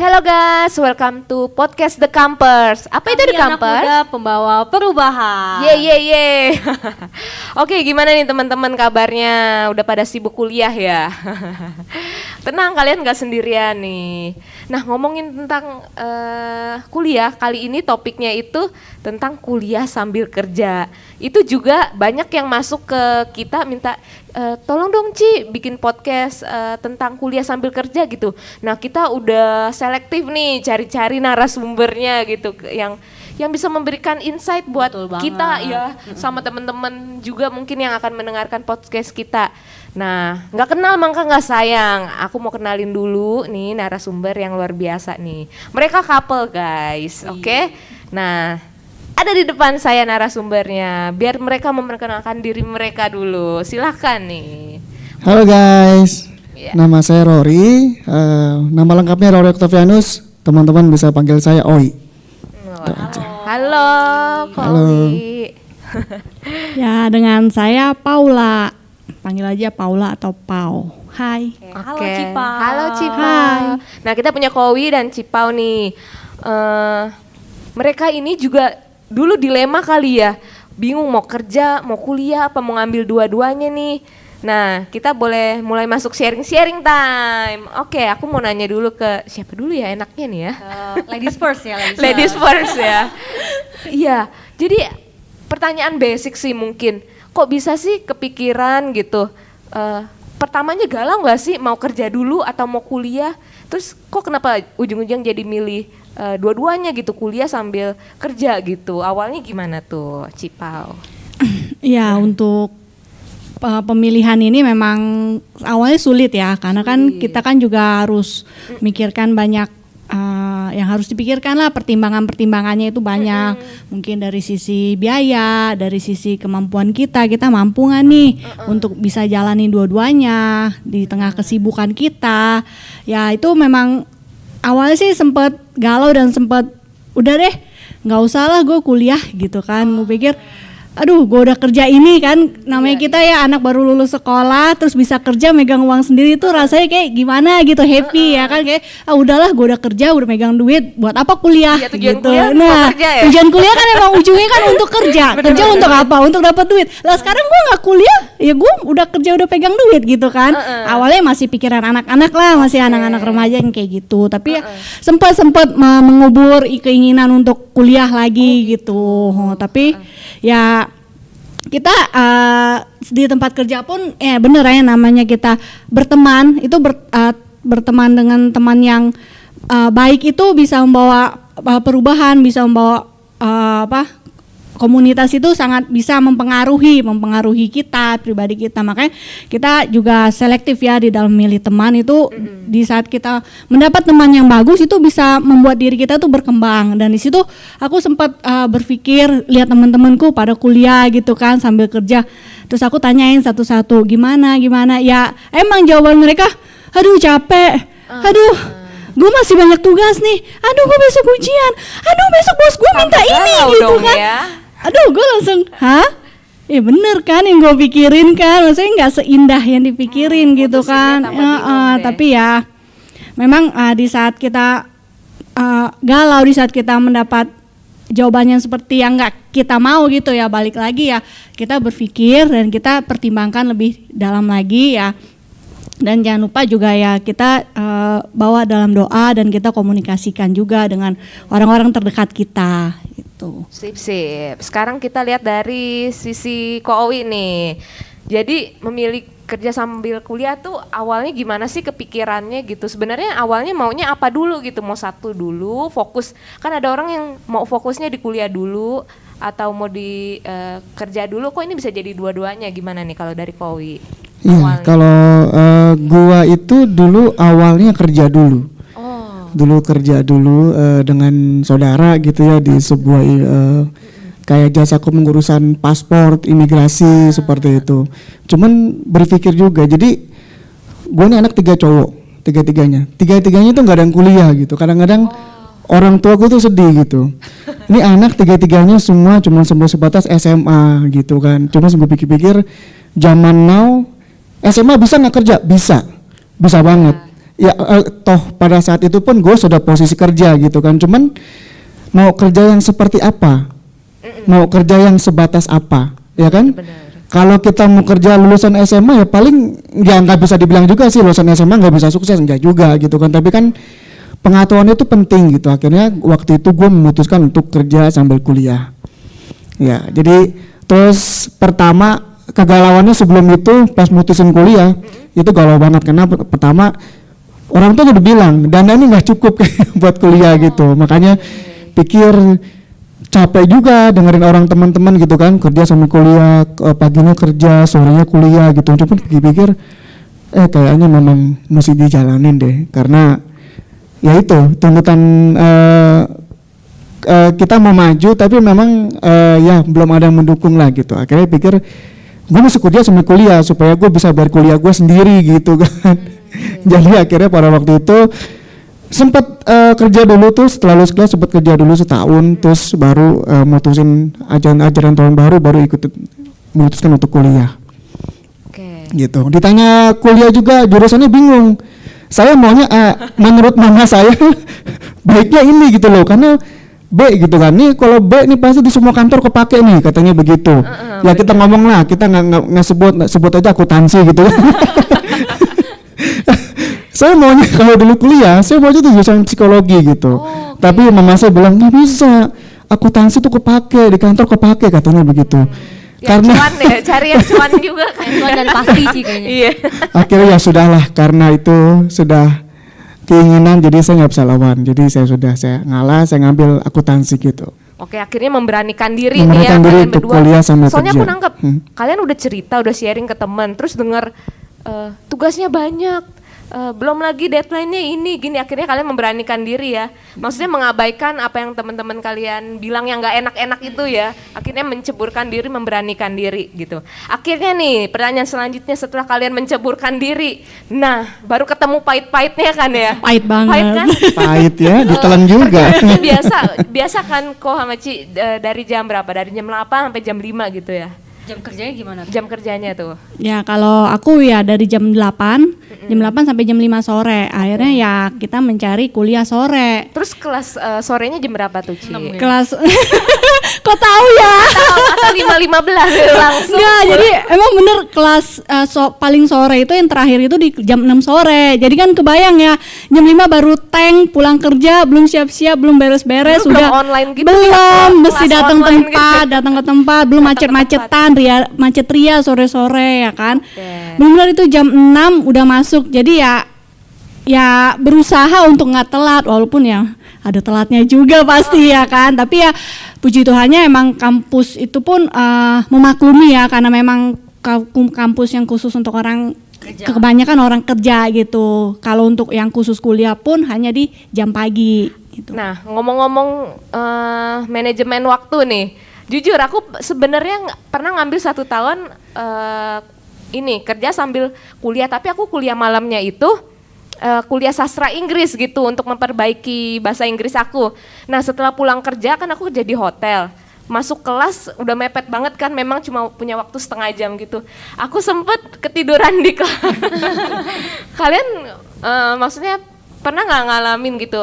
Hello guys, welcome to podcast The Campers. Apa itu The Campers? Anak muda pembawa perubahan. Ye. Oke, gimana nih teman-teman kabarnya? Udah pada sibuk kuliah ya? Tenang, kalian gak sendirian nih. Nah, ngomongin tentang kuliah, kali ini topiknya itu tentang kuliah sambil kerja. Itu juga banyak yang masuk ke kita minta tolong dong Ci bikin podcast tentang kuliah sambil kerja gitu. Nah, kita udah selektif nih cari-cari narasumbernya gitu yang bisa memberikan insight buat kita ya, sama teman-teman juga mungkin yang akan mendengarkan podcast kita. Nah, nggak kenal maka nggak sayang. Aku mau kenalin dulu nih narasumber yang luar biasa nih. Mereka couple guys, oke? Nah, ada di depan saya narasumbernya. Biar mereka memperkenalkan diri mereka dulu. Silahkan nih. Halo guys, nama saya Rory. Nama lengkapnya Rory Octavianus. Teman-teman bisa panggil saya Oi. Halo, Kowi. Ya, dengan saya Paula. Panggil aja Paula atau Pau. Hai. Halo Cipau. Halo Cipau. Nah, kita punya Kowi dan Cipau nih. Mereka ini juga dulu dilema kali ya. Bingung mau kerja, mau kuliah, apa mau ngambil dua-duanya nih. Nah, kita boleh mulai masuk sharing time. Oke, aku mau nanya dulu ke siapa dulu ya enaknya nih ya? Ladies first ya. Ladies first ya. Iya, jadi pertanyaan basic sih mungkin. Kok bisa sih kepikiran gitu? Pertamanya galau nggak sih mau kerja dulu atau mau kuliah? Terus kok kenapa ujung-ujung jadi milih dua-duanya gitu, kuliah sambil kerja gitu? Awalnya gimana tuh, Cipau? Ya, untuk pemilihan ini memang awalnya sulit ya, karena kan kita kan juga harus mikirkan banyak yang harus dipikirkan lah, pertimbangannya itu banyak. Mungkin dari sisi biaya, dari sisi kemampuan kita mampu nggak nih untuk bisa jalani dua-duanya di tengah kesibukan kita. Ya itu memang awalnya sih sempat galau dan sempat udah deh nggak usah lah gue kuliah gitu kan. Gue pikir aduh gue udah kerja ini kan, namanya kita ya anak baru lulus sekolah terus bisa kerja megang uang sendiri tuh rasanya kayak gimana gitu, happy ya kan, kayak udahlah gue udah kerja udah megang duit buat apa kuliah ya, gitu. Nah ya? Tujuan kuliah kan emang ujungnya kan untuk kerja. Kerja untuk apa? Untuk dapat duit. Lah sekarang gue nggak kuliah ya gue udah kerja udah pegang duit gitu kan. Awalnya masih pikiran anak-anak lah, masih anak-anak remaja yang kayak gitu, tapi ya sempat mengubur keinginan untuk kuliah lagi gitu. Tapi ya kita di tempat kerja pun bener ya, namanya kita berteman itu berteman dengan teman yang baik itu bisa membawa perubahan, bisa membawa komunitas itu sangat bisa mempengaruhi kita, pribadi kita. Makanya kita juga selektif ya di dalam memilih teman itu. Di saat kita mendapat teman yang bagus itu bisa membuat diri kita tuh berkembang. Dan di situ aku sempat berpikir lihat teman-temanku pada kuliah gitu kan sambil kerja. Terus aku tanyain satu-satu gimana ya, emang jawaban mereka aduh capek, aduh gue masih banyak tugas nih, aduh gue besok ujian, aduh besok bos gue minta ini gitu kan ya. Aduh gue langsung ya bener kan yang gue pikirin kan, maksudnya nggak seindah yang dipikirin gitu kan. Tapi ya memang di saat kita galau, di saat kita mendapat jawabannya seperti yang nggak kita mau gitu ya, balik lagi ya kita berpikir dan kita pertimbangkan lebih dalam lagi ya. Dan jangan lupa juga ya kita bawa dalam doa dan kita komunikasikan juga dengan orang-orang terdekat kita gitu. Sip. Sekarang kita lihat dari sisi Ko Owi nih. Jadi memilih kerja sambil kuliah tuh awalnya gimana sih kepikirannya gitu? Sebenarnya awalnya maunya apa dulu gitu? Mau satu dulu fokus? Kan ada orang yang mau fokusnya di kuliah dulu atau mau di kerja dulu. Kok ini bisa jadi dua-duanya? Gimana nih kalau dari Ko Owi? Iya, kalau gua itu dulu awalnya kerja dulu. Dulu kerja dulu dengan saudara gitu ya di sebuah kayak jasa pengurusan paspor, imigrasi seperti itu. Cuman berpikir juga, jadi gua ini anak 3 cowok, tiga-tiganya tuh nggak ada yang kuliah gitu. Kadang-kadang orang tua gue tuh sedih gitu. Ini anak tiga-tiganya semua cuma sebatas SMA gitu kan. Cuma gue pikir-pikir zaman now SMA bisa nggak kerja? Bisa banget. ya toh pada saat itu pun gue sudah posisi kerja gitu kan, cuman mau kerja yang seperti apa, mau kerja yang sebatas apa, ya kan? Kalau kita mau kerja lulusan SMA ya paling ya nggak bisa dibilang juga sih lulusan SMA nggak bisa sukses, enggak juga gitu kan, tapi kan pengetahuan itu penting gitu. Akhirnya waktu itu gue memutuskan untuk kerja sambil kuliah. Ya, jadi terus pertama kegalauannya sebelum itu pas mutusin kuliah itu galau banget karena pertama orang tuh udah bilang dana ini nggak cukup buat kuliah gitu, makanya pikir capek juga dengerin orang teman-teman gitu kan, kerja sambil kuliah, paginya kerja, sorenya kuliah gitu. Cuma pikir kayaknya memang mesti dijalanin deh, karena ya itu tuntutan kita mau maju tapi memang ya belum ada yang mendukung lah gitu. Akhirnya pikir gue mesti kerja sambil kuliah supaya gue bisa bayar kuliah gue sendiri gitu kan. Jadi akhirnya pada waktu itu sempat kerja dulu tuh, setelah lulus kuliah sempat kerja dulu setahun, terus baru mutusin ajaran tahun baru memutuskan untuk kuliah. Gitu. Ditanya kuliah juga jurusannya bingung. Saya maunya menurut mama saya baiknya ini gitu loh, karena B gitu kan, nih kalau B nih pasti di semua kantor kepake nih katanya begitu. Ya kita ngomong lah, kita nggak sebut aja akuntansi gitu. Saya maunya kalau dulu kuliah, saya maunya tuh jurusan psikologi gitu. Tapi mama saya bilang nggak bisa, akuntansi tuh kepake di kantor kepake katanya begitu. Ya, karena cuan deh, cari yang cuan juga kan. Cuan dan pasti sih kayaknya. Iya. Akhirnya ya sudahlah, karena itu sudah keinginan, jadi saya nggak bisa lawan. Jadi saya ngalah, saya ngambil akuntansi gitu. Oke, akhirnya memberanikan diri nih ya kalian berdua. Soalnya aku nangkep, kalian udah cerita, udah sharing ke teman, terus dengar tugasnya banyak, belum lagi deadline-nya ini, gini. Akhirnya kalian memberanikan diri ya. Maksudnya mengabaikan apa yang teman-teman kalian bilang yang nggak enak-enak itu ya. Akhirnya menceburkan diri, memberanikan diri gitu. Akhirnya nih pertanyaan selanjutnya setelah kalian menceburkan diri, nah baru ketemu pahit-pahitnya kan ya? Pahit banget. Pahit kan? Pahit ya, ditelan juga. biasa kan Ko sama Ci dari jam berapa? Dari jam 8 sampai jam 5 gitu ya? Jam kerjanya gimana? Jam kerjanya tuh? Ya kalau aku ya dari jam 8 sampai jam 5 sore. Akhirnya ya kita mencari kuliah sore. Terus kelas sorenya jam berapa tuh, Ci? Kelas kok tahu ya? Atau 5.15 langsung? Enggak, jadi emang bener kelas paling sore itu yang terakhir itu di jam 6 sore. Jadi kan kebayang ya, jam 5 baru tank, pulang kerja, belum siap-siap, belum beres-beres, udah udah online gitu. Belum, mesti datang ke gitu. tempat, belum macet-macetan, macet ria sore-sore ya kan. Benar-benar itu jam 6 udah masuk. Jadi ya berusaha untuk nggak telat, walaupun ya ada telatnya juga pasti ya kan. Tapi ya puji Tuhannya emang kampus itu pun memaklumi ya, karena memang kampus yang khusus untuk orang kerja. Kebanyakan orang kerja gitu. Kalau untuk yang khusus kuliah pun hanya di jam pagi gitu. Nah, ngomong-ngomong manajemen waktu nih, jujur aku sebenarnya pernah ngambil 1 tahun ini kerja sambil kuliah, tapi aku kuliah malamnya itu kuliah sastra Inggris gitu untuk memperbaiki bahasa Inggris aku. Nah, setelah pulang kerja kan aku kerja di hotel. Masuk kelas udah mepet banget kan, memang cuma punya waktu setengah jam gitu. Aku sempet ketiduran di kelas. Kalian maksudnya pernah nggak ngalamin gitu?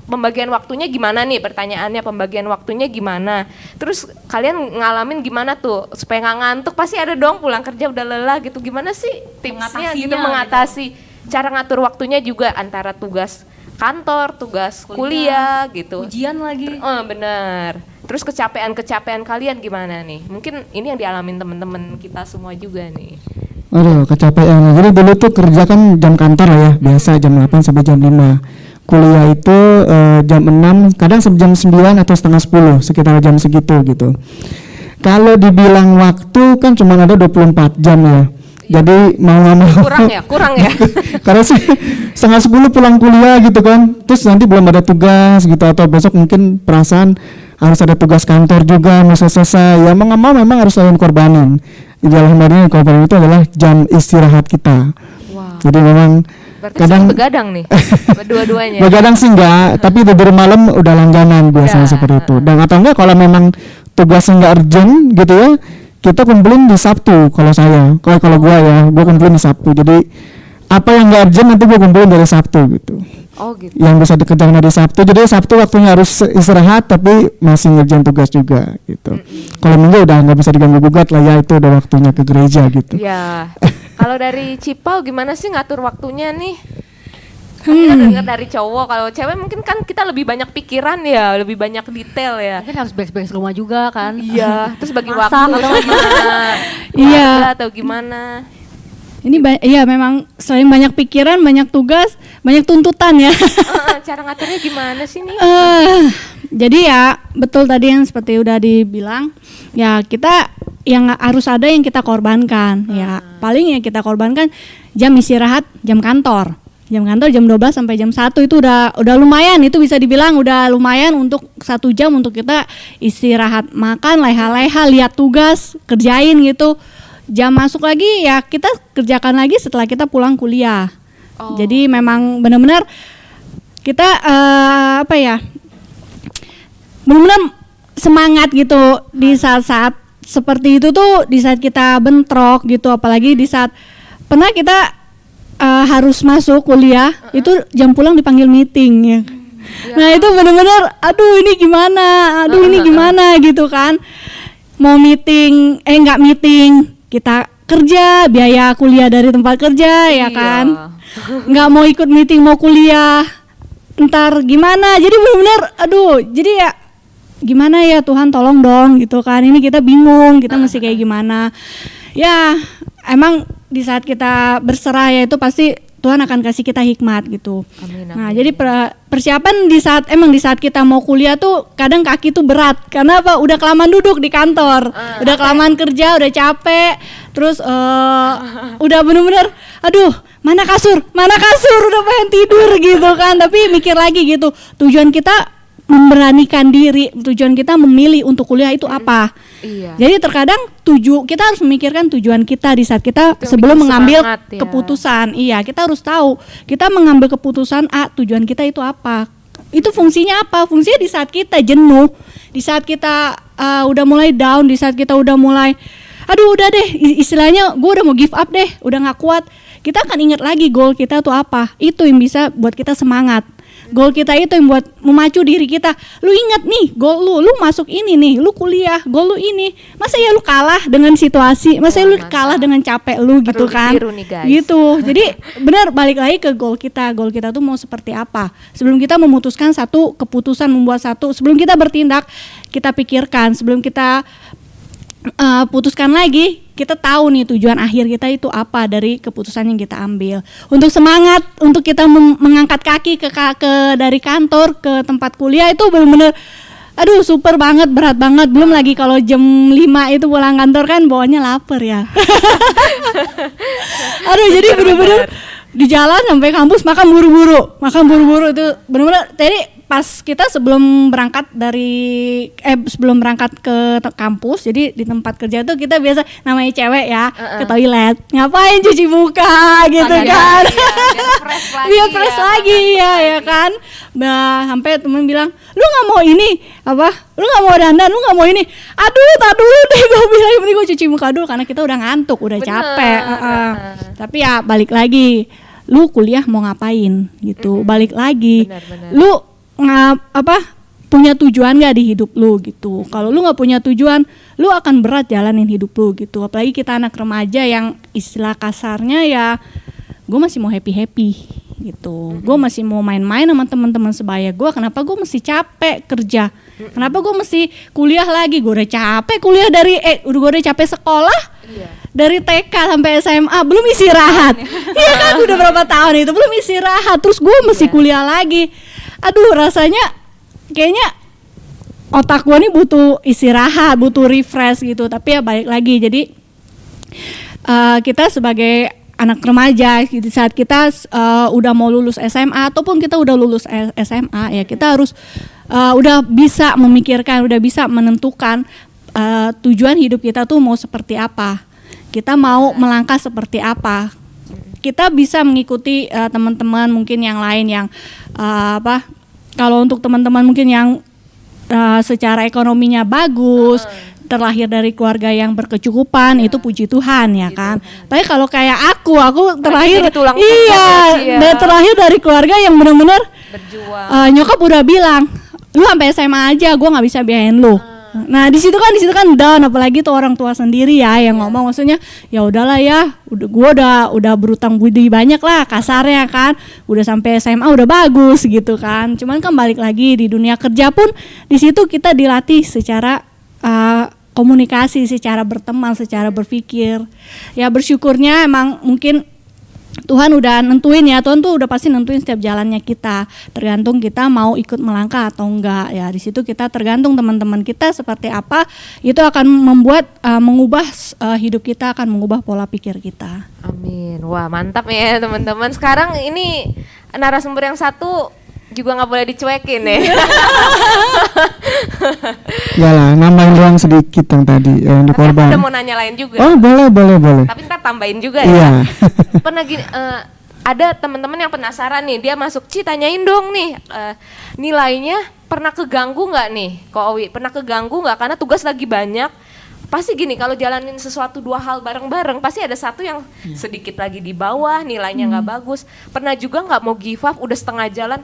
Pembagian waktunya gimana nih, pertanyaannya pembagian waktunya gimana, terus kalian ngalamin gimana tuh supaya nggak ngantuk? Pasti ada dong pulang kerja udah lelah gitu, gimana sih tipsnya gitu mengatasi gitu. Cara ngatur waktunya juga antara tugas kantor, tugas kuliah gitu, ujian lagi. Bener. Terus kecapean kalian gimana nih? Mungkin ini yang dialamin teman-teman kita semua juga nih. Aduh, kecapean. Jadi dulu tuh kerja kan jam kantor lah ya, biasa jam 8 sampai jam 5. Kuliah itu jam 6, kadang jam 9 atau setengah 10, sekitar jam segitu gitu. Kalau dibilang waktu kan cuma ada 24 jam ya. Jadi mau nggak mau kurang ya karena sih setengah 10 pulang kuliah gitu kan, terus nanti belum ada tugas gitu, atau besok mungkin perasaan harus ada tugas kantor juga mau selesai, ya mau nggak mau memang harus kalian korbanin. Di dalam hal korban itu adalah jam istirahat kita. Jadi memang berarti kadang begadang nih dua-duanya. Begadang sih enggak, tapi tidur malam udah langganan biasanya seperti itu. Dan atau enggak kalau memang tugasnya enggak urgent gitu ya, kita kumpulin di Sabtu kalau saya. Kalau gua ya, gua kumpulin di Sabtu. Jadi apa yang nggak urgent nanti gue kumpulin dari Sabtu gitu. Oh gitu. Yang bisa dikerjakan dari Sabtu, jadi Sabtu waktunya harus istirahat tapi masih ngerjain tugas juga gitu. Kalau Minggu udah nggak bisa diganggu gugat lah ya, itu udah waktunya ke gereja gitu. Ya. Kalau dari Cipau gimana sih ngatur waktunya nih? Kan kita dengar dari cowok, kalau cewek mungkin kan kita lebih banyak pikiran ya, lebih banyak detail ya. Mungkin harus beres-beres rumah juga kan. Iya, terus bagi Masak waktu atau sama Iya. keluarga atau gimana? Ini iya memang selain banyak pikiran, banyak tugas, banyak tuntutan ya. Cara ngaturnya gimana sih nih? Jadi ya betul tadi yang seperti udah dibilang, ya kita yang harus ada yang kita korbankan. Ya paling yang kita korbankan jam istirahat, jam kantor. Jam kantor jam 12 sampai jam 1 itu udah lumayan, itu bisa dibilang udah lumayan untuk 1 jam untuk kita istirahat, makan, leha-leha, lihat tugas, kerjain gitu. Jam masuk lagi ya kita kerjakan lagi setelah kita pulang kuliah. Jadi memang benar-benar kita benar-benar semangat gitu di saat-saat seperti itu tuh, di saat kita bentrok gitu, apalagi di saat pernah kita harus masuk kuliah itu jam pulang dipanggil meeting ya. Nah itu benar-benar aduh ini gimana gitu kan, mau meeting nggak meeting, kita kerja, biaya kuliah dari tempat kerja ya kan, nggak mau ikut meeting mau kuliah ntar gimana, jadi benar-benar aduh, jadi ya gimana ya Tuhan tolong dong gitu kan, ini kita bingung kita mesti kayak gimana ya. Emang di saat kita berserah ya itu pasti Tuhan akan kasih kita hikmat gitu. Amin. Nah jadi persiapan di saat kita mau kuliah tuh kadang kaki tuh berat karena apa, udah kelamaan duduk di kantor, udah kelamaan kerja, udah capek, terus udah bener-bener aduh mana kasur udah pengen tidur gitu kan, tapi mikir lagi gitu, tujuan kita memberanikan diri, tujuan kita memilih untuk kuliah itu apa. Iya. Jadi terkadang kita harus memikirkan tujuan kita di saat kita itu sebelum mengambil semangat, ya. keputusan. Iya, kita harus tahu kita mengambil keputusan tujuan kita itu apa. Itu fungsinya apa? Fungsinya di saat kita jenuh, di saat kita udah mulai down, di saat kita udah mulai aduh udah deh, istilahnya gue udah mau give up deh, udah gak kuat, kita akan ingat lagi goal kita tuh apa. Itu yang bisa buat kita semangat. Goal kita itu yang buat memacu diri kita. Lu ingat nih goal lu masuk ini nih, lu kuliah, goal lu ini. Masa ya lu kalah dengan situasi, masa lu kalah dengan capek lu gitu kan. Nih, guys. Gitu. Jadi benar balik lagi ke goal kita. Goal kita tuh mau seperti apa? Sebelum kita memutuskan satu keputusan, membuat satu, sebelum kita bertindak, kita pikirkan, sebelum kita putuskan lagi, kita tahu nih tujuan akhir kita itu apa dari keputusan yang kita ambil. Untuk semangat, untuk kita mengangkat kaki dari kantor ke tempat kuliah itu benar-benar aduh super banget, berat banget. Belum lagi kalau jam 5 itu pulang kantor kan bawaannya lapar ya. Aduh jadi benar-benar di jalan sampai kampus makan buru-buru itu benar-benar. Tadi pas kita sebelum berangkat ke kampus, jadi di tempat kerja tuh kita biasa namanya cewek ya ke toilet, ngapain cuci muka gitu kan, biar fresh lagi ya kan. Nah sampai temen bilang lu nggak mau ini lu nggak mau dandan, lu nggak mau ini, aduh tak dulu deh gue bilang mending gue cuci muka dulu karena kita udah ngantuk, udah capek. Tapi ya balik lagi, lu kuliah mau ngapain gitu, balik lagi. Lu punya tujuan gak di hidup lu gitu. Kalau lu gak punya tujuan, lu akan berat jalanin hidup lu gitu. Apalagi kita anak remaja yang istilah kasarnya ya gue masih mau happy gitu. Gue masih mau main-main sama teman-teman sebaya gue. Kenapa gue mesti capek kerja? Kenapa gue mesti kuliah lagi? Gue udah capek kuliah gue udah capek sekolah. Dari TK sampai SMA belum istirahat. Iya kan udah berapa tahun itu belum istirahat. Terus gue mesti kuliah lagi. Aduh rasanya kayaknya otak gue nih butuh istirahat, butuh refresh gitu. Tapi ya balik lagi, jadi kita sebagai anak remaja di saat kita udah mau lulus SMA ataupun kita udah lulus SMA ya kita harus udah bisa memikirkan, udah bisa menentukan tujuan hidup kita tuh mau seperti apa, kita mau melangkah seperti apa. Kita bisa mengikuti teman-teman mungkin yang lain yang kalau untuk teman-teman mungkin yang secara ekonominya bagus, terlahir dari keluarga yang berkecukupan, itu puji Tuhan ya kan. Tapi kalau kayak aku terlahir, jadi tulang dan terlahir dari keluarga yang benar-benar berjuang. nyokap udah bilang, lu sampai SMA aja, gue nggak bisa biayain lu. Nah di situ kan down, apalagi tuh orang tua sendiri ya yang ngomong, maksudnya ya udahlah ya, gue udah berutang budi banyak lah kasarnya kan, udah sampai SMA udah bagus gitu kan. Cuman kan balik lagi di dunia kerja pun di situ kita dilatih secara komunikasi, secara berteman, secara berpikir. Ya bersyukurnya emang mungkin Tuhan udah nentuin ya, Tuhan tuh udah pasti nentuin setiap jalannya kita. Tergantung kita mau ikut melangkah atau enggak ya. Di situ kita tergantung teman-teman kita seperti apa, itu akan membuat mengubah hidup kita, akan mengubah pola pikir kita. Amin. Wah, mantap ya teman-teman. Sekarang ini narasumber yang satu juga nggak boleh dicuekin ya. Ya lah, nambahin doang sedikit yang tadi yang di Tapi aku korban. udah mau nanya lain juga. Oh boleh. Tapi ntar tambahin juga Iya. ya. Pernah gini, ada teman-teman yang penasaran nih, dia masuk, tanyain dong nih, nilainya pernah keganggu nggak nih, Ko Owi? Pernah keganggu nggak karena tugas lagi banyak? Pasti gini, kalau jalanin sesuatu 2 hal bareng-bareng, pasti ada satu yang sedikit lagi di bawah, nilainya nggak bagus. Pernah juga nggak mau give up, udah setengah jalan,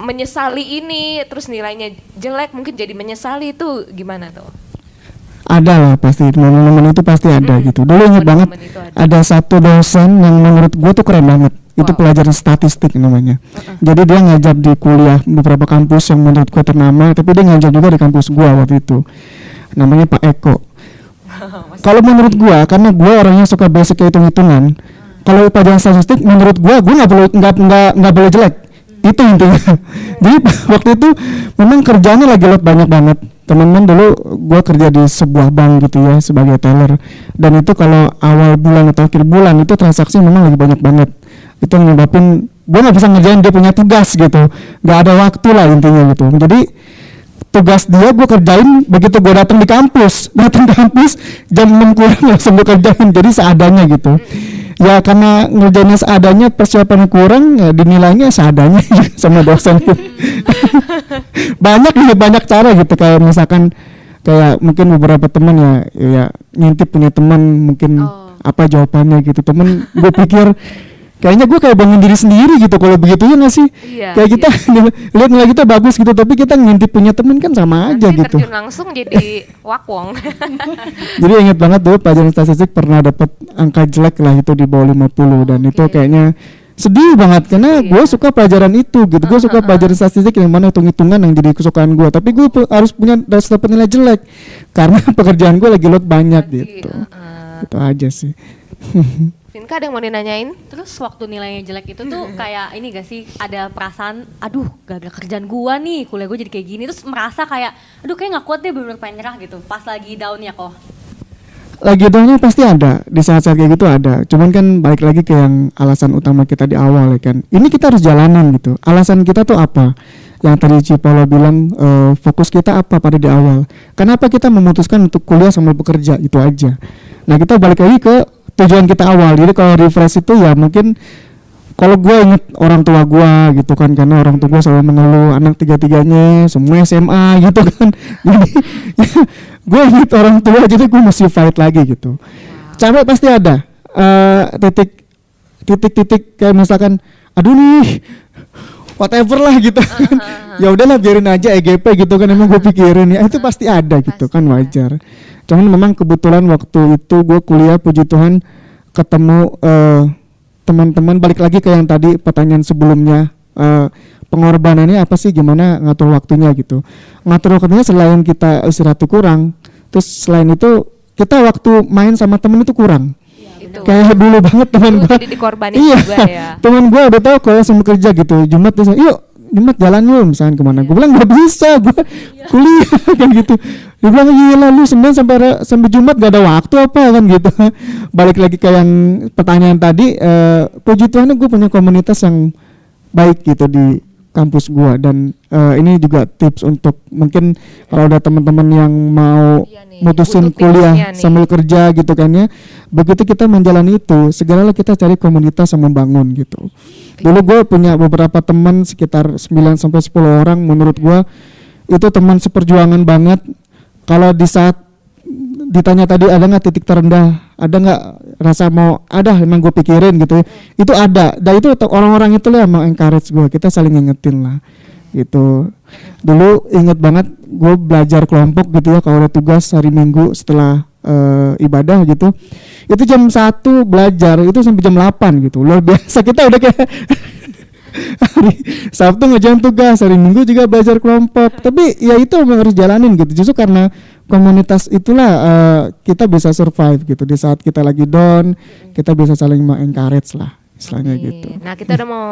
menyesali ini, terus nilainya jelek, mungkin jadi menyesali, itu gimana tuh? Ada lah pasti, momen-momen itu pasti ada gitu. Dulu ingat banget ada satu dosen yang menurut gue tuh keren banget. Itu pelajaran statistik namanya. Jadi dia ngajar di kuliah beberapa kampus yang menurut gue ternama, tapi dia ngajar juga di kampus gue waktu itu. Namanya Pak Eko. Kalau menurut gue, karena gue orangnya suka basic hitung-hitungan, kalau pelajaran statistik menurut gue nggak boleh jelek. Itu intinya. Jadi waktu itu memang kerjaannya lagi lot banyak banget. Teman-teman dulu gue kerja di sebuah bank gitu ya sebagai teller, dan itu kalau awal bulan atau akhir bulan itu transaksi memang lagi banyak banget. Itu yang nyebabin gue nggak bisa ngerjain dia punya tugas gitu, nggak ada waktu lah intinya gitu. Jadi tugas dia gue kerjain begitu gue datang kampus jam 6 kurang langsung gue kerjain, jadi seadanya gitu. Ya karena ngerjainnya seadanya, persiapannya kurang, ya dinilainya seadanya sama dosen. banyak cara gitu, kayak misalkan kayak mungkin beberapa teman ya ngintip punya teman mungkin apa jawabannya gitu. Temen gue pikir kayaknya gue kayak bangun diri sendiri gitu kalau begitu, ya nggak sih? Kayak kita lihat nilai kita bagus gitu, tapi kita ngintip punya temen kan sama aja gitu. Terjun langsung jadi wakwong. Jadi inget banget dulu pelajaran statistik pernah dapat angka jelek lah, itu di bawah 50, dan itu kayaknya sedih banget karena gue suka pelajaran itu gitu. Gue suka pelajaran statistik yang mana hitung-hitungan yang jadi kesukaan gue, tapi gue harus dapat nilai jelek karena pekerjaan gue lagi lot banyak gitu. Itu aja sih. Vinka ada yang mau dinanyain? Terus waktu nilainya jelek itu tuh kayak ini gak sih, ada perasaan aduh gagal kerjaan gua nih, kuliah gua jadi kayak gini, terus merasa kayak aduh kayak gak kuat deh, bener-bener pengen nyerah gitu pas lagi down-nya kok? Lagi down-nya pasti ada, di saat-saat kayak gitu ada. Cuman kan balik lagi ke yang alasan utama kita di awal ya kan, ini kita harus jalanin gitu. Alasan kita tuh apa? Yang tadi Cipolo bilang, fokus kita apa pada di awal. Kenapa kita memutuskan untuk kuliah sambil bekerja, itu aja. Nah kita balik lagi ke tujuan kita awal. Jadi kalau refresh itu ya mungkin kalau gue inget orang tua gue gitu kan, karena orang tua gue selalu mengeluh anak 3-3-nya semua SMA gitu kan. Jadi gue inget orang tua, jadi gue mesti fight lagi gitu. Capek pasti ada, titik kayak misalkan aduh nih whatever lah gitu kan. Ya udahlah biarin aja EGP gitu kan, emang gue pikirin ya itu pasti ada gitu kan, wajar. Cuman memang kebetulan waktu itu gue kuliah, puji Tuhan ketemu teman-teman, balik lagi ke yang tadi pertanyaan sebelumnya, pengorbanannya apa sih, gimana ngatur waktunya gitu. Ngatur waktunya selain kita istirahat kurang, terus selain itu kita waktu main sama temen itu kurang. Kayak dulu banget teman gue, juga ya. Teman gue udah tahu kalau langsung bekerja gitu, Jumat dia yuk Jumat jalan yuk misalnya kemana. Gue bilang nggak bisa, gue kuliah kan gitu. Dia bilang gila lu Senin sampai Jumat gak ada waktu apa kan gitu. Balik lagi ke yang pertanyaan tadi, puji Tuhan gue punya komunitas yang baik gitu di kampus gue, dan ini juga tips untuk mungkin kalau ada teman-teman yang mau mutusin kuliah sambil kerja gitu kan ya, begitu kita menjalani itu segeralah kita cari komunitas yang membangun gitu. Dulu gue punya beberapa teman sekitar 9-10 orang, menurut gue itu teman seperjuangan banget. Kalau di saat ditanya tadi ada nggak titik terendah, ada nggak rasa mau, ada emang gue pikirin gitu ya. Itu ada, dan itu orang-orang itu lah emang encourage gue, kita saling ngingetin lah gitu. Dulu inget banget gue belajar kelompok gitu ya, kalau ada tugas hari Minggu setelah ibadah gitu, itu jam 1 belajar itu sampai jam 8 gitu, luar biasa. Kita udah kayak hari Sabtu ngerjain tugas, hari Minggu juga belajar kelompok. Tapi ya itu memang harus jalanin gitu. Justru karena komunitas itulah kita bisa survive gitu. Di saat kita lagi down, kita bisa saling encourage lah, istilahnya gitu. Nah, kita udah mau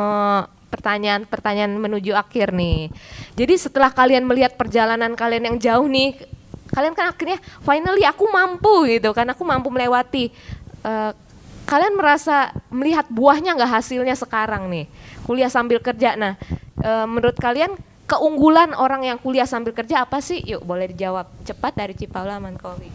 pertanyaan menuju akhir nih. Jadi setelah kalian melihat perjalanan kalian yang jauh nih, kalian kan akhirnya finally aku mampu gitu kan, aku mampu melewati. Kalian merasa melihat buahnya nggak hasilnya sekarang nih, kuliah sambil kerja. Nah, menurut kalian keunggulan orang yang kuliah sambil kerja apa sih? Yuk boleh dijawab cepat dari Cipaula Mankowi.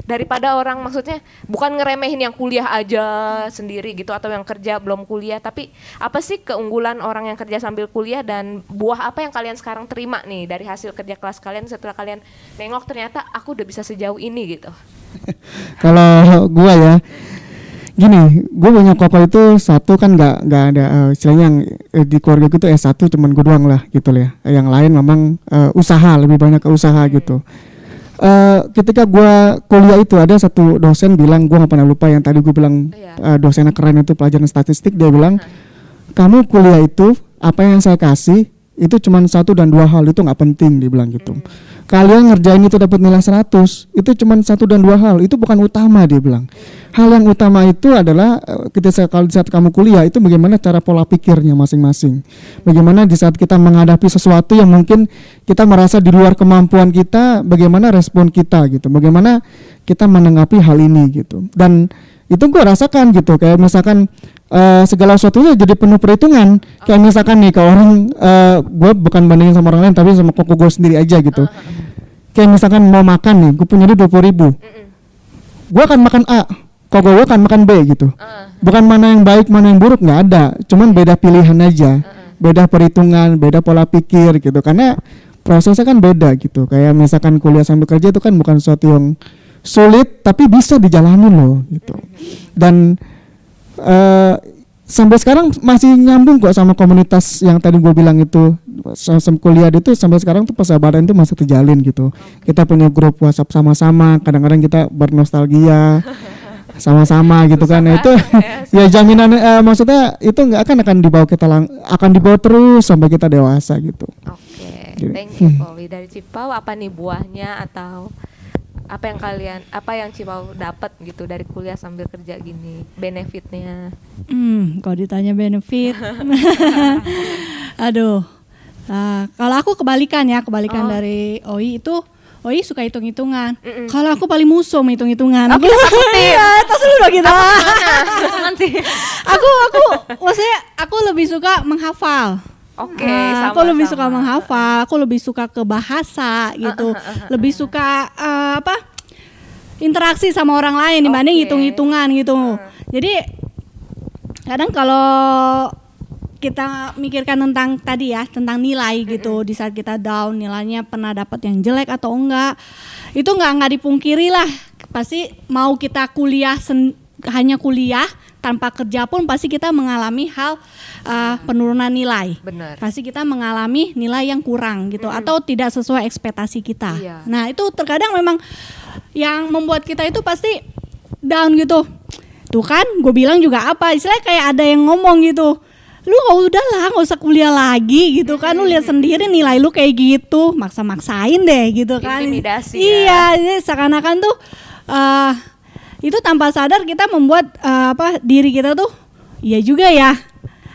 Daripada orang, maksudnya bukan ngeremehin yang kuliah aja sendiri gitu atau yang kerja belum kuliah, tapi apa sih keunggulan orang yang kerja sambil kuliah dan buah apa yang kalian sekarang terima nih dari hasil kerja kelas kalian setelah kalian nengok ternyata aku udah bisa sejauh ini gitu. Kalau gua ya gini, gue punya koko itu satu kan nggak ada istilahnya yang di keluarga gue tuh S1 cuman gue doang lah gitu ya. Yang lain memang usaha, lebih banyak ke usaha gitu. Ketika gue kuliah itu ada satu dosen bilang, gue nggak pernah lupa yang tadi gue bilang dosennya keren itu pelajaran statistik, dia bilang kamu kuliah itu apa yang saya kasih itu cuma 1 dan 2 hal, itu nggak penting, dia bilang gitu. Kalian ngerjain itu dapat nilai 100, itu cuma 1 dan 2 hal, itu bukan utama, dia bilang. Hal yang utama itu adalah kalau di saat kamu kuliah itu bagaimana cara pola pikirnya masing-masing. Bagaimana di saat kita menghadapi sesuatu yang mungkin kita merasa di luar kemampuan kita, bagaimana respon kita gitu. Bagaimana kita menanggapi hal ini gitu. Dan itu gue rasakan gitu, kayak misalkan segala sesuatunya jadi penuh perhitungan. Kayak misalkan nih kalau orang, gue bukan bandingin sama orang lain tapi sama koko gue sendiri aja gitu. Kayak misalkan mau makan nih, gue punya duit 20.000, gue akan makan A, koko gue akan makan B gitu. Bukan mana yang baik mana yang buruk, nggak ada, cuman beda pilihan aja, beda perhitungan, beda pola pikir gitu. Karena prosesnya kan beda gitu. Kayak misalkan kuliah sambil kerja itu kan bukan sesuatu yang sulit tapi bisa dijalanin loh gitu. Dan sampai sekarang masih nyambung kok sama komunitas yang tadi gue bilang itu. Sama kuliah itu sampai sekarang tuh persahabatan itu masih terjalin gitu. Kita punya grup WhatsApp sama-sama, kadang-kadang kita bernostalgia sama-sama gitu kan. Nah, itu ya jaminan, maksudnya itu nggak akan dibawa kita akan dibawa terus sampai kita dewasa gitu. Oke, thank you Powi. Dari Cipau apa nih buahnya atau apa yang Cipau dapat gitu dari kuliah sambil kerja gini, benefitnya? Kalau ditanya benefit, aduh, kalau aku kebalikan dari Oi itu. Oi suka hitung-hitungan. Kalau aku paling musuh hitung-hitungan. Aku tas dulu dong kita. Aku maksudnya aku lebih suka menghafal. Oke, aku lebih suka menghafal, aku lebih suka ke bahasa gitu, lebih suka interaksi sama orang lain dibanding hitung-hitungan gitu. Jadi kadang kalau kita mikirkan tentang tadi ya, tentang nilai gitu, di saat kita down nilainya pernah dapat yang jelek atau enggak, itu nggak dipungkiri lah, pasti mau kita kuliah hanya kuliah tanpa kerja pun pasti kita mengalami hal penurunan nilai. Benar. Pasti kita mengalami nilai yang kurang gitu atau tidak sesuai ekspektasi kita. Iya. Nah itu terkadang memang yang membuat kita itu pasti down gitu. Tuh kan gue bilang juga apa, istilahnya kayak ada yang ngomong gitu, lu udahlah nggak usah kuliah lagi gitu kan, lu lihat sendiri nilai lu kayak gitu, maksa-maksain deh gitu kan. Intimidasi. Iya, seakan-akan tuh itu tanpa sadar kita membuat diri kita tuh iya juga ya,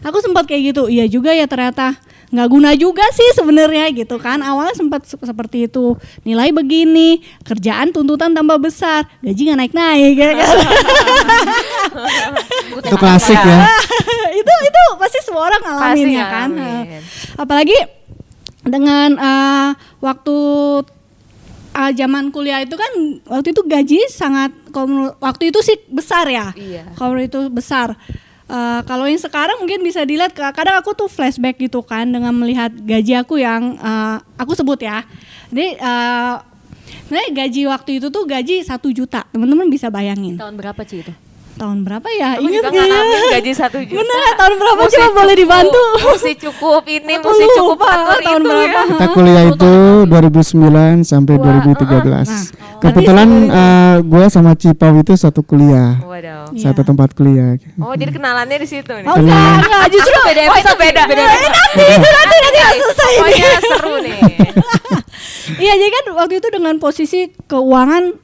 aku sempat kayak gitu, iya juga ya ternyata nggak guna juga sih sebenarnya gitu kan. Awalnya sempat seperti itu, nilai begini, kerjaan tuntutan tambah besar, gaji nggak naik-naik ya kan. Itu klasik ya. itu pasti semua orang ngalamin ya kan. Apalagi dengan waktu zaman kuliah itu kan, waktu itu gaji sangat, waktu itu sih besar ya. Iya. Kalau itu besar. Kalau yang sekarang mungkin bisa dilihat, kadang aku tuh flashback gitu kan dengan melihat gaji aku yang aku sebut ya. Jadi Nah, gaji waktu itu tuh gaji 1 juta. Teman-teman bisa bayangin. Tahun berapa Ci itu? Tahun berapa ya? Aku Ingat juga nggak ya? ngalamin gaji 1 juta. Bener ya, tahun berapa? Coba boleh dibantu. Mesti cukup ini, Aku mesti cukup lupa atur tahun itu berapa. ya. Kita kuliah itu 2009 sampai 2013. Kebetulan gue sama Cipau itu satu kuliah, Waduh. satu tempat kuliah. Oh, jadi kenalannya di situ nih. Oh enggak, justru beda episode, beda nanti selesai ini. Pokoknya seru nih. Iya, jadi kan waktu itu dengan posisi keuangan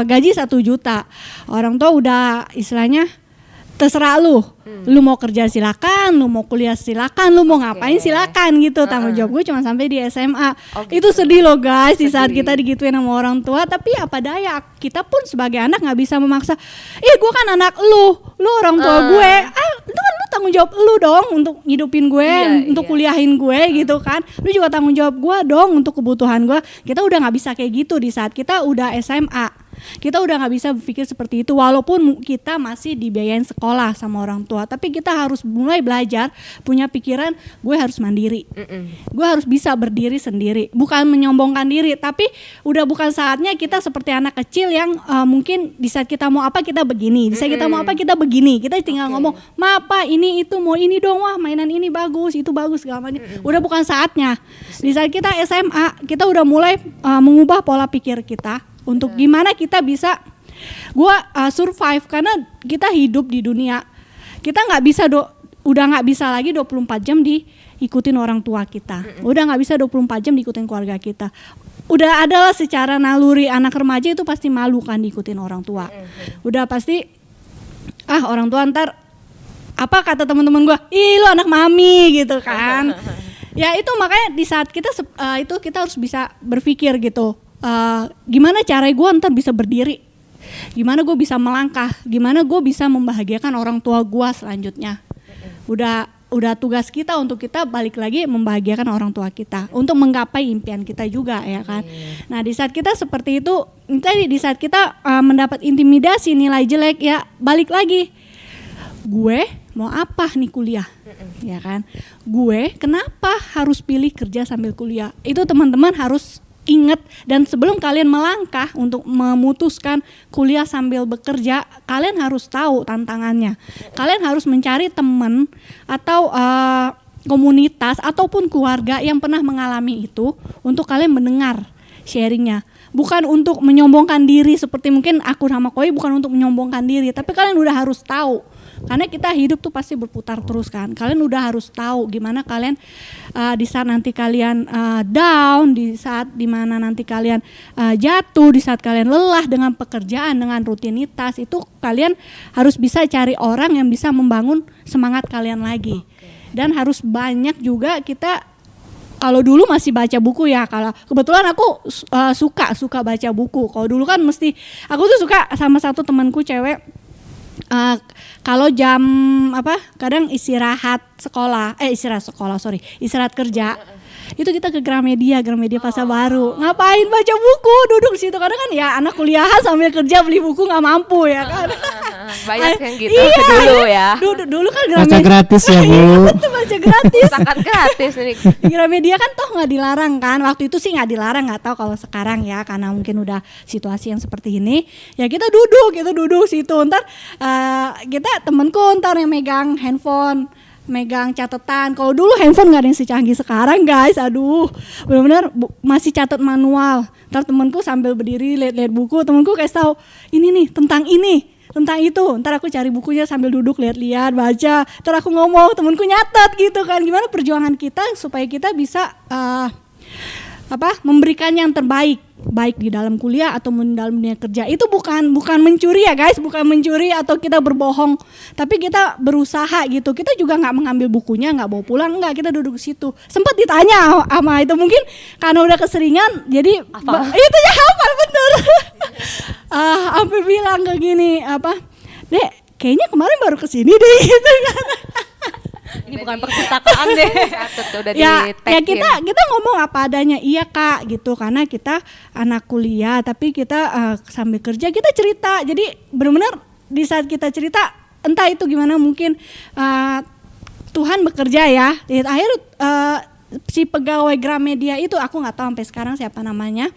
gaji 1 juta. Orang tua udah istilahnya terserah lu. Lu mau kerja silakan, lu mau kuliah silakan, lu mau ngapain silakan gitu. Tanggung jawab gue cuma sampai di SMA. Itu sedih loh guys, di saat kita digituin sama orang tua. Tapi apa daya, kita pun sebagai anak nggak bisa memaksa. Gue kan anak lu orang tua gue. Itu kan lu tanggung jawab lu dong untuk hidupin gue, untuk kuliahin gue gitu kan. Lu juga tanggung jawab gue dong untuk kebutuhan gue. Kita udah nggak bisa kayak gitu di saat kita udah SMA. Kita udah nggak bisa berpikir seperti itu, walaupun kita masih dibiayain sekolah sama orang tua, tapi kita harus mulai belajar punya pikiran gue harus mandiri, gue harus bisa berdiri sendiri, bukan menyombongkan diri, tapi udah bukan saatnya kita seperti anak kecil yang mungkin di saat kita mau apa kita begini, di saat kita mau apa kita begini, kita tinggal ngomong ma apa ini itu mau ini dong, wah mainan ini bagus itu bagus segala macam. Udah bukan saatnya. Di saat kita SMA kita udah mulai mengubah pola pikir kita untuk gimana kita bisa survive, karena kita hidup di dunia, kita nggak bisa udah nggak bisa lagi 24 jam diikutin orang tua kita, udah nggak bisa 24 jam diikutin keluarga kita. Udah adalah secara naluri anak remaja itu pasti malu kan diikutin orang tua, udah pasti orang tua ntar apa kata teman-teman gue, ih lu anak mami gitu kan. Ya itu makanya di saat kita itu kita harus bisa berpikir gitu. Gimana cara gue ntar bisa berdiri, gimana gue bisa melangkah, gimana gue bisa membahagiakan orang tua gue selanjutnya. Udah tugas kita untuk kita balik lagi membahagiakan orang tua kita untuk menggapai impian kita juga ya kan. Nah di saat kita seperti itu, tadi di saat kita mendapat intimidasi nilai jelek, ya balik lagi, gue mau apa nih kuliah, ya kan? Gue kenapa harus pilih kerja sambil kuliah? Itu teman-teman harus ingat, dan sebelum kalian melangkah untuk memutuskan kuliah sambil bekerja, kalian harus tahu tantangannya. Kalian harus mencari teman atau komunitas ataupun keluarga yang pernah mengalami itu untuk kalian mendengar sharingnya. Bukan untuk menyombongkan diri seperti mungkin aku sama Koi, bukan untuk menyombongkan diri, tapi kalian udah harus tahu. Karena kita hidup tuh pasti berputar terus kan. Kalian udah harus tahu gimana kalian di saat nanti kalian down, di saat dimana nanti kalian jatuh, di saat kalian lelah dengan pekerjaan, dengan rutinitas, itu kalian harus bisa cari orang yang bisa membangun semangat kalian lagi. Dan harus banyak juga kita, kalau dulu masih baca buku ya, kalau kebetulan aku suka baca buku. Kalau dulu kan mesti, aku tuh suka sama satu temanku cewek, kalau jam kadang istirahat kerja, itu kita ke Gramedia Pasar Baru. Ngapain baca buku, duduk di situ, karena kan ya anak kuliahan sambil kerja beli buku nggak mampu ya kan. Banyak yang gitu dulu ya. Dulu kan Gramedia Baca gratis ya Bu. betul, baca gratis. Sangat gratis nih. Di Gramedia kan toh nggak dilarang kan, waktu itu sih nggak dilarang, nggak tahu kalau sekarang ya, karena mungkin udah situasi yang seperti ini. Ya kita duduk situ, ntar kita temenku ntar yang megang handphone, megang catatan. Kalau dulu handphone nggak ada yang secanggih sekarang guys, aduh benar-benar masih catat manual. Ntar temenku sambil berdiri lihat buku, temenku kasih tahu ini nih tentang itu, ntar aku cari bukunya sambil duduk lihat-lihat baca, ntar aku ngomong, temenku nyatet gitu kan. Gimana perjuangan kita supaya kita bisa memberikan yang terbaik, baik di dalam kuliah atau di dalam dunia kerja. Itu bukan mencuri ya guys, bukan mencuri atau kita berbohong, tapi kita berusaha gitu. Kita juga nggak mengambil bukunya, nggak bawa pulang, nggak, kita duduk di situ. Sempat ditanya sama itu, mungkin karena udah keseringan jadi itu ya hafal bener. Sampai bilang kayak gini, Dek, kayaknya kemarin baru kesini deh gitu kan. Ini bukan perpustakaan deh. Ya kita ngomong apa adanya, iya Kak gitu, karena kita anak kuliah tapi kita sambil kerja kita cerita. Jadi benar-benar di saat kita cerita, entah itu gimana, mungkin Tuhan bekerja ya. Di akhir si pegawai Gramedia itu, aku nggak tahu sampai sekarang siapa namanya.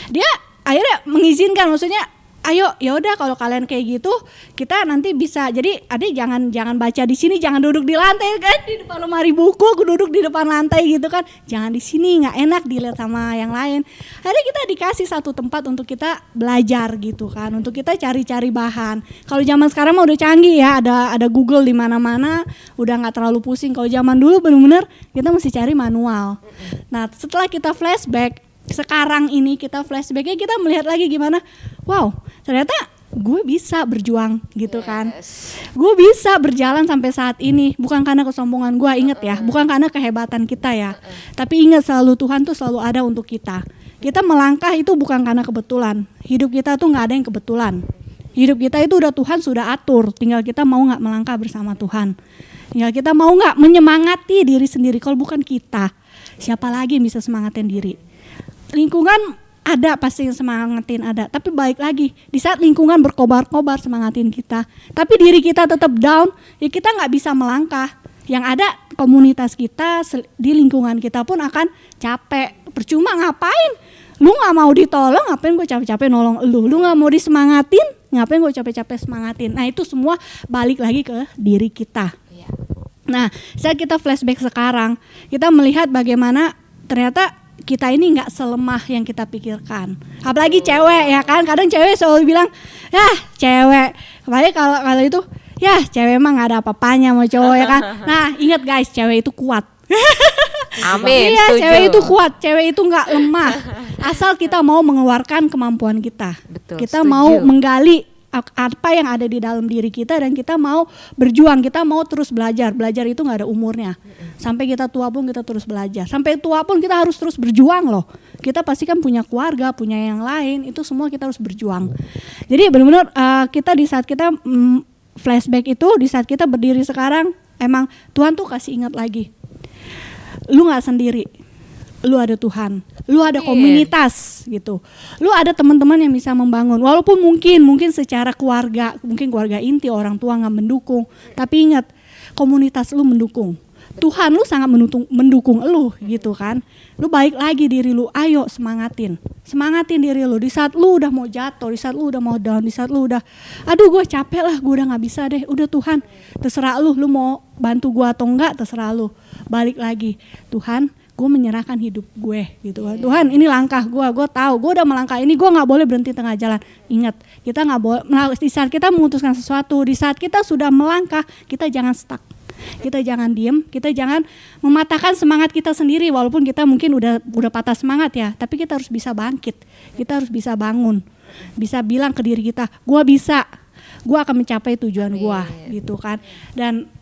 dia akhirnya mengizinkan, maksudnya ayo ya udah kalau kalian kayak gitu kita nanti bisa. Jadi adik jangan baca di sini, jangan duduk di lantai kan, di depan lemari buku aku duduk di depan lantai gitu kan, jangan di sini, nggak enak dilihat sama yang lain. Akhirnya kita dikasih satu tempat untuk kita belajar gitu kan, untuk kita cari-cari bahan. Kalau zaman sekarang mah udah canggih ya, ada Google di mana-mana, udah nggak terlalu pusing. Kalau zaman dulu bener-bener kita mesti cari manual. Nah setelah kita flashback, sekarang ini kita flashbacknya kita melihat lagi gimana, wow ternyata gue bisa berjuang gitu kan, gue bisa berjalan sampai saat ini bukan karena kesombongan gue, inget ya, bukan karena kehebatan kita ya, tapi ingat selalu Tuhan tuh selalu ada untuk kita. Kita melangkah itu bukan karena kebetulan, hidup kita tuh nggak ada yang kebetulan, hidup kita itu udah Tuhan sudah atur, tinggal kita mau nggak melangkah bersama Tuhan, tinggal kita mau nggak menyemangati diri sendiri. Kalau bukan kita, siapa lagi yang bisa semangatin diri? Lingkungan ada pasti yang semangatin ada, tapi balik lagi di saat lingkungan berkobar-kobar semangatin kita, tapi diri kita tetap down, ya kita nggak bisa melangkah. Yang ada komunitas kita di lingkungan kita pun akan capek. Percuma ngapain? Lu nggak mau ditolong, ngapain gue capek-capek nolong lu? Lu nggak mau disemangatin, ngapain gue capek-capek semangatin? Nah itu semua balik lagi ke diri kita. Nah saat kita flashback sekarang, kita melihat bagaimana ternyata kita ini nggak selemah yang kita pikirkan. Apalagi cewek ya kan, kadang cewek selalu bilang, ya cewek, apalagi kalau itu, ya cewek emang nggak ada apa-apanya sama cowok ya kan. Nah ingat guys, cewek itu kuat. Amin. Iya, setuju. cewek itu kuat, cewek itu nggak lemah. Asal kita mau mengeluarkan kemampuan kita. Betul, Kita setuju. mau menggali apa yang ada di dalam diri kita dan kita mau berjuang, kita mau terus belajar. Belajar itu nggak ada umurnya. Sampai kita tua pun kita terus belajar. Sampai tua pun kita harus terus berjuang loh. Kita pasti kan punya keluarga, punya yang lain, itu semua kita harus berjuang. Jadi benar-benar kita di saat kita flashback itu, di saat kita berdiri sekarang, emang Tuhan tuh kasih ingat lagi. Lu nggak sendiri. Lu ada Tuhan, lu ada komunitas gitu, lu ada teman-teman yang bisa membangun. Walaupun mungkin secara keluarga, mungkin keluarga inti orang tua nggak mendukung, tapi ingat komunitas lu mendukung. Tuhan lu sangat mendukung lu gitu kan. Lu balik lagi diri lu, ayo semangatin diri lu. Di saat lu udah mau jatuh, di saat lu udah mau down, di saat lu udah, aduh gue capek lah, gue udah nggak bisa deh. Udah Tuhan, terserah lu mau bantu gue atau enggak, terserah lu. Balik lagi, Tuhan, gue menyerahkan hidup gue gitu kan. Tuhan ini langkah gue tahu gue udah melangkah ini, gue nggak boleh berhenti tengah jalan. Ingat, kita nggak boleh, di saat kita memutuskan sesuatu, di saat kita sudah melangkah, kita jangan stuck, kita jangan diem, kita jangan mematahkan semangat kita sendiri. Walaupun kita mungkin udah patah semangat ya, tapi kita harus bisa bangkit, kita harus bisa bangun, bisa bilang ke diri kita, gue bisa, gue akan mencapai tujuan gue gitu kan. Dan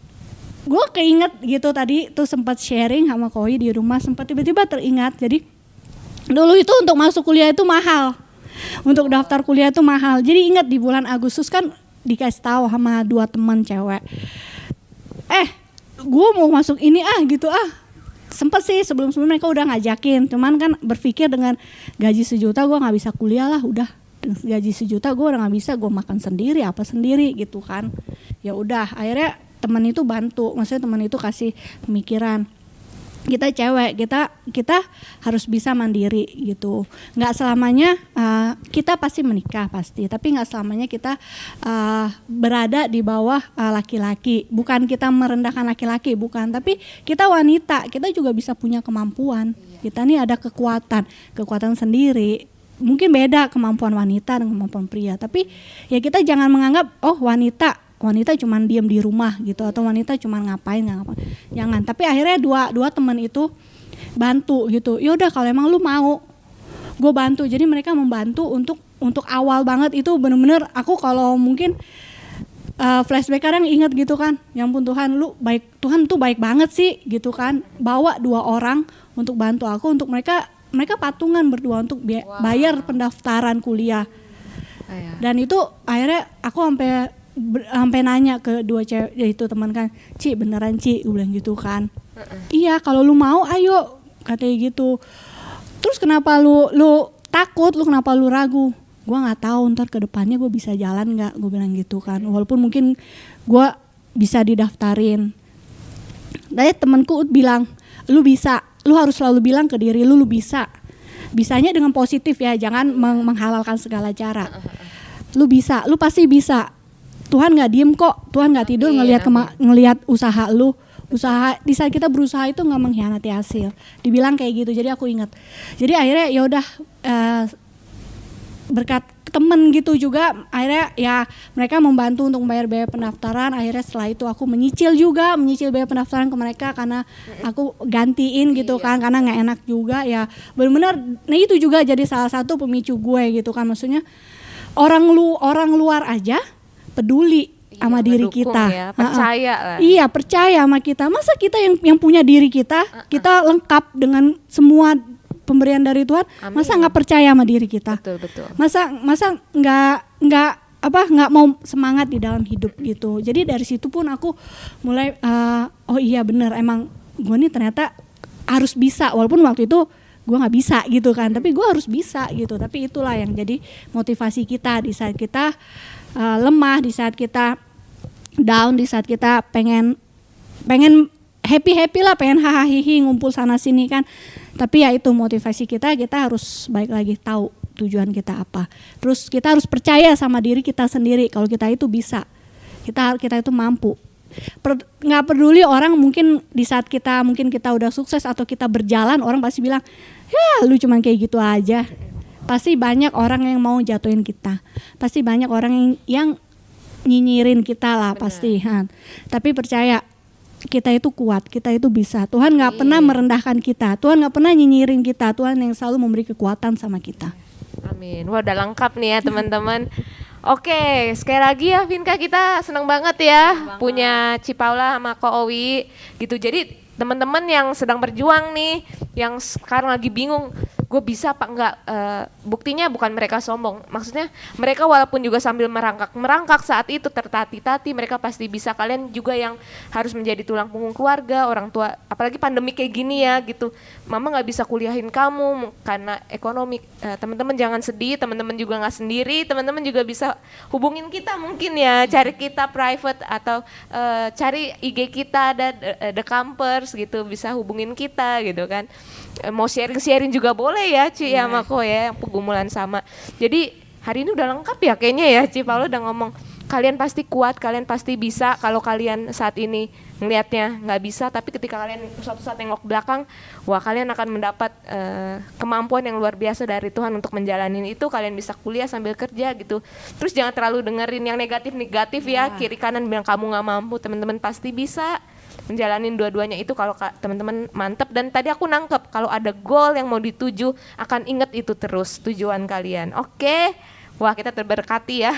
gue keinget gitu tadi tuh sempat sharing sama Koi di rumah, sempat tiba-tiba teringat. Jadi dulu itu untuk masuk kuliah itu mahal, untuk daftar kuliah itu mahal. Jadi ingat di bulan Agustus kan dikasih tahu sama 2 teman cewek, gue mau masuk ini gitu sempet sih sebelum mereka udah ngajakin, cuman kan berpikir dengan gaji 1 juta gue nggak bisa kuliah lah, udah gaji 1 juta gue udah nggak bisa, gue makan sendiri apa sendiri gitu kan. Ya udah akhirnya teman itu bantu, maksudnya teman itu kasih pemikiran, kita cewek, kita harus bisa mandiri gitu. Nggak selamanya kita pasti menikah pasti, tapi nggak selamanya kita berada di bawah laki-laki. Bukan kita merendahkan laki-laki, bukan, tapi kita wanita, kita juga bisa punya kemampuan. Kita nih ada kekuatan sendiri. Mungkin beda kemampuan wanita dengan kemampuan pria, tapi ya kita jangan menganggap wanita cuman diam di rumah gitu, atau wanita cuman ngapain. Jangan. Tapi akhirnya dua teman itu bantu gitu. Ya udah kalau emang lu mau, gue bantu. Jadi mereka membantu untuk awal banget itu bener-bener aku kalau mungkin flashback kadang ingat gitu kan. Ya ampun Tuhan, lu baik, Tuhan tuh baik banget sih gitu kan. Bawa 2 orang untuk bantu aku, untuk mereka patungan berdua untuk bayar pendaftaran kuliah. Dan itu akhirnya aku sampai nanya ke 2 cewek itu teman kan, Ci beneran Ci, gue bilang gitu kan. Iya kalau lu mau ayo, katanya gitu. Terus kenapa lu takut, lu kenapa lu ragu? Gue nggak tahu ntar ke depannya gue bisa jalan nggak, gue bilang gitu kan. Walaupun mungkin gue bisa didaftarin. Dan temanku bilang, lu bisa, lu harus selalu bilang ke diri lu bisa. bisanya dengan positif ya, jangan menghalalkan segala cara. Lu bisa, lu pasti bisa. Tuhan nggak diem kok, Tuhan nggak tidur ngelihat usaha lu. Usaha di saat kita berusaha itu nggak mengkhianati hasil. Dibilang kayak gitu, jadi aku ingat. Jadi akhirnya ya udah berkat temen gitu juga, akhirnya ya mereka membantu untuk membayar biaya pendaftaran. Akhirnya setelah itu aku menyicil biaya pendaftaran ke mereka karena aku gantiin gitu kan, karena nggak enak juga ya. Benar-benar, nah itu juga jadi salah satu pemicu gue gitu kan, maksudnya orang luar aja peduli sama diri kita, ya, percaya lah. Iya, percaya sama kita. Masa kita yang punya diri kita, kita lengkap dengan semua pemberian dari Tuhan. Amin. Masa nggak percaya sama diri kita? Betul. Masa nggak mau semangat di dalam hidup gitu. Jadi dari situ pun aku mulai oh iya bener, emang gue nih ternyata harus bisa, walaupun waktu itu gue nggak bisa gitu kan, tapi gue harus bisa gitu. Tapi itulah yang jadi motivasi kita di saat kita lemah, di saat kita down, di saat kita pengen happy lah, pengen hahaha ngumpul sana sini kan. Tapi ya itu motivasi kita harus balik lagi tahu tujuan kita apa. Terus kita harus percaya sama diri kita sendiri kalau kita itu bisa, kita itu mampu. Nggak peduli orang mungkin di saat kita udah sukses atau kita berjalan, orang pasti bilang ya lu cuman kayak gitu aja. Pasti banyak orang yang mau jatuhin kita, pasti banyak orang yang nyinyirin kita lah. Bener. Pasti tapi percaya kita itu kuat, kita itu bisa. Tuhan nggak pernah merendahkan kita, Tuhan nggak pernah nyinyirin kita, Tuhan yang selalu memberi kekuatan sama kita. Amin. Wah, udah lengkap nih ya teman-teman. Oke, sekali lagi ya Vinka, kita senang banget ya punya Ci Paula sama Ko Owi gitu. Jadi teman-teman yang sedang berjuang nih, yang sekarang lagi bingung, gue bisa apa enggak, buktinya bukan mereka sombong, maksudnya mereka walaupun juga sambil merangkak saat itu tertati-tati, mereka pasti bisa. Kalian juga yang harus menjadi tulang punggung keluarga, orang tua, apalagi pandemi kayak gini ya gitu, mama nggak bisa kuliahin kamu karena ekonomi. Teman-teman jangan sedih, teman-teman juga nggak sendiri, teman-teman juga bisa hubungin kita mungkin ya, cari kita private atau cari IG kita ada The Campers gitu, bisa hubungin kita gitu kan. Mau sharing juga boleh ya Ci sama Ko ya, yang pergumulan sama. Jadi hari ini udah lengkap ya kayaknya ya, Ci Paula udah ngomong kalian pasti kuat, kalian pasti bisa. Kalau kalian saat ini ngelihatnya nggak bisa, tapi ketika kalian suatu saat nengok belakang, wah kalian akan mendapat kemampuan yang luar biasa dari Tuhan untuk menjalani itu. Kalian bisa kuliah sambil kerja gitu. Terus jangan terlalu dengerin yang negatif ya, kiri kanan bilang kamu nggak mampu. Teman-teman pasti bisa menjalanin dua-duanya itu kalau teman-teman mantep. Dan tadi aku nangkep kalau ada goal yang mau dituju, akan inget itu terus tujuan kalian. Oke. Wah, kita terberkati ya.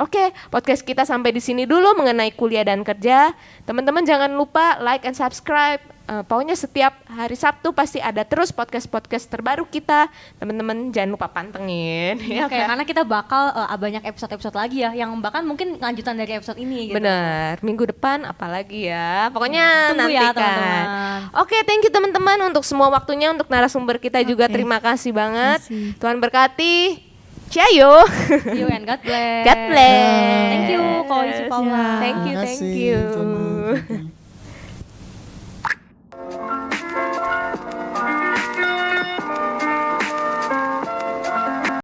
Oke, podcast kita sampai di sini dulu mengenai kuliah dan kerja. Teman-teman jangan lupa like and subscribe. Pokoknya setiap hari Sabtu pasti ada terus podcast terbaru kita. Teman-teman jangan lupa pantengin. Ya, karena kita bakal banyak episode-episode lagi ya, yang bahkan mungkin lanjutan dari episode ini gitu. Bener, minggu depan apalagi ya. Pokoknya tunggu nantikan. Ya teman-teman. Oke, thank you teman-teman untuk semua waktunya, untuk narasumber kita juga terima kasih banget. Tuhan berkati. Ciao. See you and God bless. God bless. Thank you, Ko Ci Paula. Thank you.